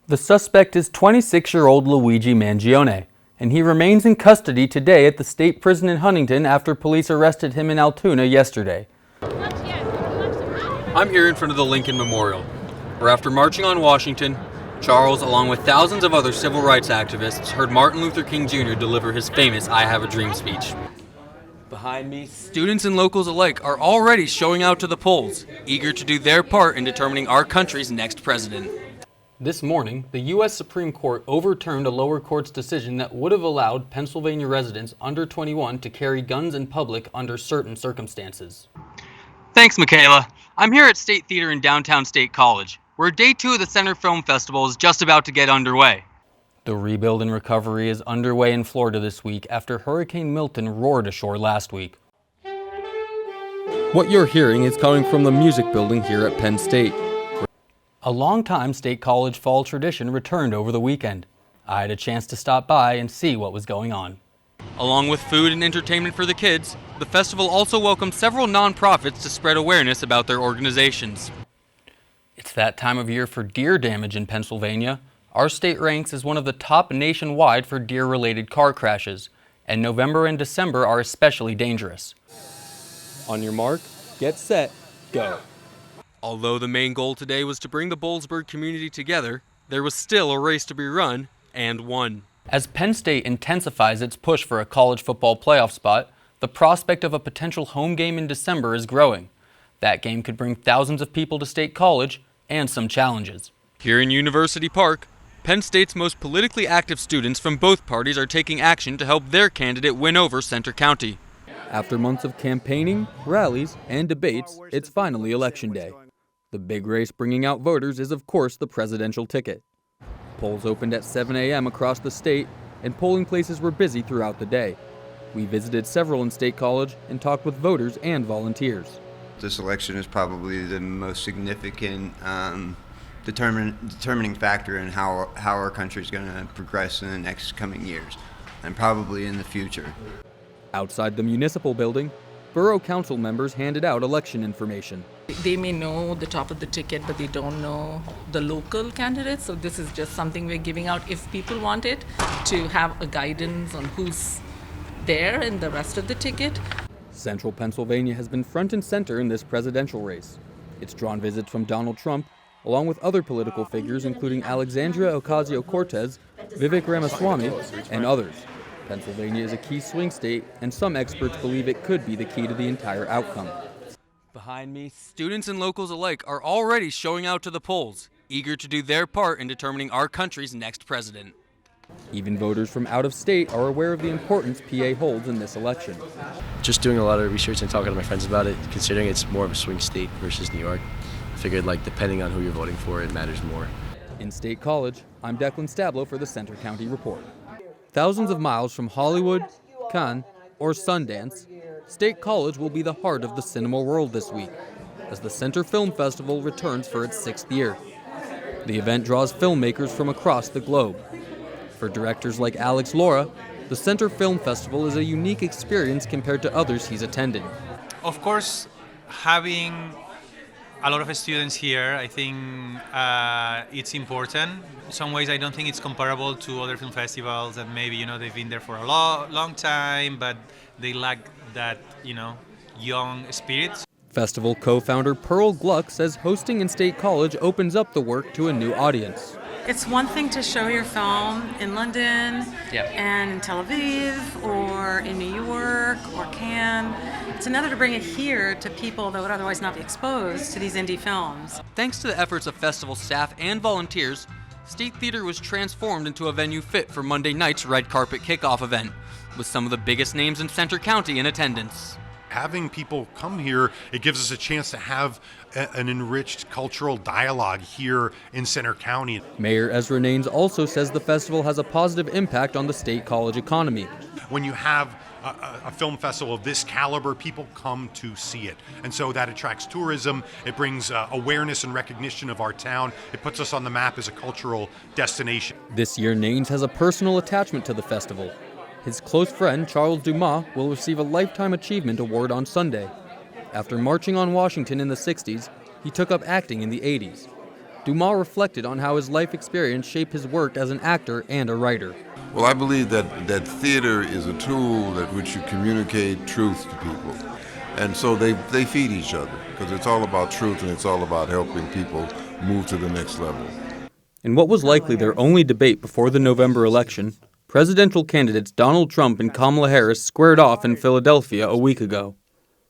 The suspect is 26-year-old Luigi Mangione, and he remains in custody today at the state prison in Huntington after police arrested him in Altoona yesterday. I'm here in front of the Lincoln Memorial, where after marching on Washington, Charles, along with thousands of other civil rights activists, heard Martin Luther King Jr. deliver his famous I Have a Dream speech. Behind me, students and locals alike are already showing out to the polls, eager to do their part in determining our country's next president. This morning, the U.S. Supreme Court overturned a lower court's decision that would have allowed Pennsylvania residents under 21 to carry guns in public under certain circumstances. Thanks, Michaela. I'm here at State Theater in downtown State College, where Day 2 of the Center Film Festival is just about to get underway. The rebuild and recovery is underway in Florida this week after Hurricane Milton roared ashore last week. What you're hearing is coming from the music building here at Penn State. A long-time State College fall tradition returned over the weekend. I had a chance to stop by and see what was going on. Along with food and entertainment for the kids, the festival also welcomed several nonprofits to spread awareness about their organizations. It's that time of year for deer damage in Pennsylvania. Our state ranks as one of the top nationwide for deer-related car crashes, and November and December are especially dangerous. On your mark, get set, go. Although the main goal today was to bring the Boalsburg community together, there was still a race to be run, and won. As Penn State intensifies its push for a college football playoff spot, the prospect of a potential home game in December is growing. That game could bring thousands of people to State College and some challenges. Here in University Park, Penn State's most politically active students from both parties are taking action to help their candidate win over Centre County. After months of campaigning, rallies, and debates, it's finally Election Day. The big race bringing out voters is, of course, the presidential ticket. Polls opened at 7 a.m. across the state, and polling places were busy throughout the day. We visited several in State College and talked with voters and volunteers. This election is probably the most significant determining factor in how our country is going to progress in the next coming years, and probably in the future. Outside the municipal building, Borough Council members handed out election information. They may know the top of the ticket, but they don't know the local candidates. So this is just something we're giving out if people want it, to have a guidance on who's there in the rest of the ticket. Central Pennsylvania has been front and center in this presidential race. It's drawn visits from Donald Trump, along with other political figures including Alexandria Ocasio-Cortez, Vivek Ramaswamy, and others. Pennsylvania is a key swing state, and some experts believe it could be the key to the entire outcome. Behind me, students and locals alike are already showing out to the polls, eager to do their part in determining our country's next president. Even voters from out of state are aware of the importance PA holds in this election. Just doing a lot of research and talking to my friends about it, considering it's more of a swing state versus New York. I figured, depending on who you're voting for, it matters more. In State College, I'm Declan Stablow for the Centre County Report. Thousands of miles from Hollywood, Cannes, or Sundance, State College will be the heart of the cinema world this week, as the Center Film Festival returns for its 6th year. The event draws filmmakers from across the globe. For directors like Alex Laura, the Center Film Festival is a unique experience compared to others he's attended. Of course, having a lot of students here, I think it's important. In some ways, I don't think it's comparable to other film festivals that maybe, they've been there for a long time, but they lack that, young spirit. Festival co-founder Pearl Gluck says hosting in State College opens up the work to a new audience. It's one thing to show your film in London and Tel Aviv or in New York or Cannes. It's another to bring it here to people that would otherwise not be exposed to these indie films. Thanks to the efforts of festival staff and volunteers, State Theater was transformed into a venue fit for Monday night's red carpet kickoff event, with some of the biggest names in Centre County in attendance. Having people come here, it gives us a chance to have an enriched cultural dialogue here in Centre County. Mayor Ezra Naines also says the festival has a positive impact on the State College economy. When you have a film festival of this caliber, people come to see it. And so that attracts tourism, it brings awareness and recognition of our town, it puts us on the map as a cultural destination. This year, Naines has a personal attachment to the festival. His close friend, Charles Dumas, will receive a Lifetime Achievement Award on Sunday. After marching on Washington in the 60s, he took up acting in the 80s. Dumas reflected on how his life experience shaped his work as an actor and a writer. Well, I believe that theater is a tool at which you communicate truth to people. And so they feed each other, because it's all about truth and it's all about helping people move to the next level. In what was likely their only debate before the November election, presidential candidates Donald Trump and Kamala Harris squared off in Philadelphia a week ago.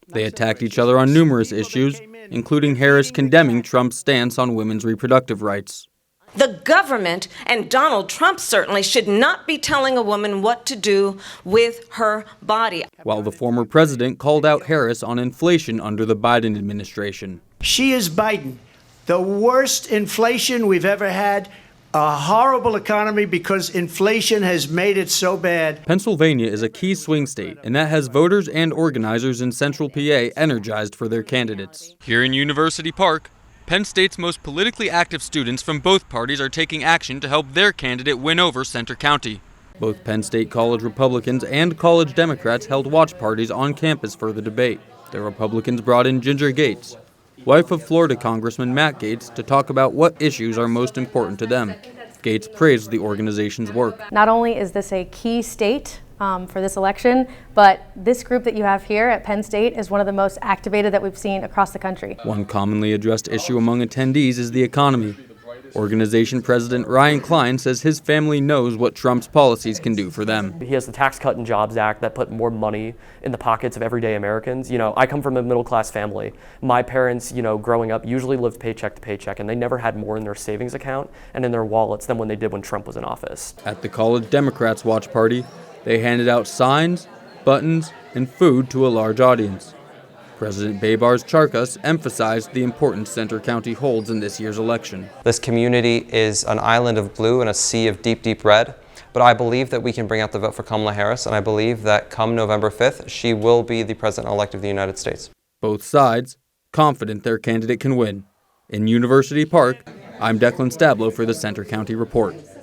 They attacked each other on numerous issues, including Harris condemning Trump's stance on women's reproductive rights. The government, and Donald Trump certainly, should not be telling a woman what to do with her body. While the former president called out Harris on inflation under the Biden administration. She is Biden. The worst inflation we've ever had. A horrible economy because inflation has made it so bad. Pennsylvania is a key swing state, and that has voters and organizers in central PA energized for their candidates. Here in University Park, Penn State's most politically active students from both parties are taking action to help their candidate win over Centre County. Both Penn State College Republicans and College Democrats held watch parties on campus for the debate. The Republicans brought in Ginger Gates, wife of Florida Congressman Matt Gaetz, to talk about what issues are most important to them. Gaetz praised the organization's work. Not only is this a key state for this election, but this group that you have here at Penn State is one of the most activated that we've seen across the country. One commonly addressed issue among attendees is the economy. Organization President Ryan Klein says his family knows what Trump's policies can do for them. He has the Tax Cut and Jobs Act that put more money in the pockets of everyday Americans. You know, I come from a middle-class family. My parents, growing up usually lived paycheck to paycheck, and they never had more in their savings account and in their wallets than when they did when Trump was in office. At the College Democrats watch party, they handed out signs, buttons, and food to a large audience. President Baybars Charkas emphasized the importance Centre County holds in this year's election. This community is an island of blue and a sea of deep, deep red, but I believe that we can bring out the vote for Kamala Harris, and I believe that come November 5th, she will be the President-elect of the United States. Both sides confident their candidate can win. In University Park, I'm Declan Stablow for the Centre County Report.